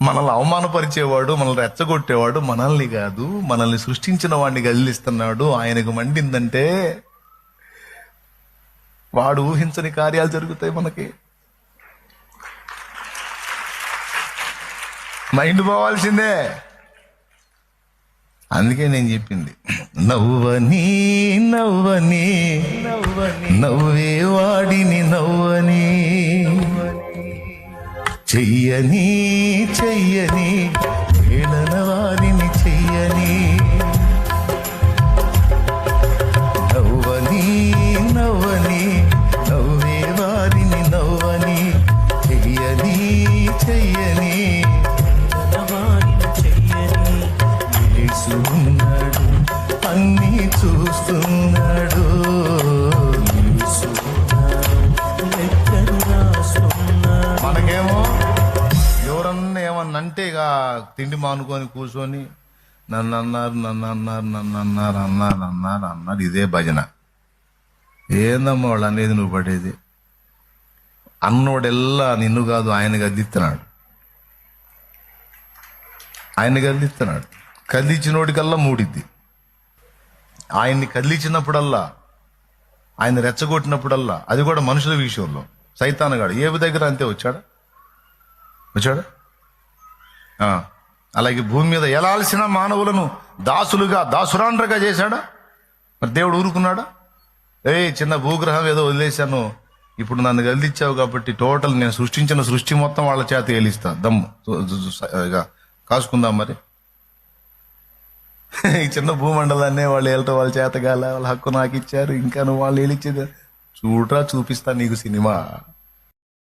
మనల్ని అవమానపరిచేవాడు, మనల్ని రెచ్చగొట్టేవాడు మనల్ని కాదు, మనల్ని సృష్టించిన వాడిని గదిలిస్తున్నాడు. ఆయనకు మండిందంటే వాడు ఊహించని కార్యాలు జరుగుతాయి మనకి. మైండ్ పోవాల్సిందే. అందుకే నేను చెప్పింది, నవ్వని నవ్వని నవ్వే వాడిని నవ్వని, చెయ్యని చెయ్యని వేళన వారిని చెయ్యని, నవ్వని నవ్వని నవ్వే వారిని నవ్వని, చెయ్యని చెయ్యని ఉన్నాడు, అన్నీ చూస్తున్నాడు. మనకేమో ఎవరన్నా ఏమన్నా అంటే ఇక తిండి మానుకొని కూర్చొని నన్ను అన్నారు నన్ను అన్నారు నన్ను అన్నారు అన్నారు అన్నారు అన్నారు, ఇదే భజన. ఏందమ్మా వాళ్ళు అనేది, నువ్వు పడేది. అన్నోడెల్లా నిన్ను కాదు ఆయన గద్దిస్తున్నాడు, ఆయన గద్దిస్తున్నాడు. కదిలిచ్చినోడికల్లా మూడిద్ది. ఆయన్ని కదిలించినప్పుడల్లా, ఆయన రెచ్చగొట్టినప్పుడల్లా, అది కూడా మనుషుల విషయంలో. సైతానుగాడు ఏ దగ్గర అంతే వచ్చాడా. అలాగే భూమి మీద ఎలాల్సిన మానవులను దాసులుగా దాసురాండ్రగా చేశాడా. మరి దేవుడు ఊరుకున్నాడా? చిన్న భూగ్రహం ఏదో వదిలేశాను, ఇప్పుడు నన్ను గదిలిచ్చావు కాబట్టి టోటల్ నేను సృష్టించిన సృష్టి మొత్తం వాళ్ళ చేత ఏలిస్తా, దమ్ము కాసుకుందాం. మరి ఈ చిన్న భూమండలాన్నే వాళ్ళు ఏళ్ళటం వాళ్ళ చేతగాల, వాళ్ళ హక్కు నాకు ఇచ్చారు, ఇంకా నువ్వు వాళ్ళు ఏలిచ్చేది చూడరా, చూపిస్తా నీకు సినిమా.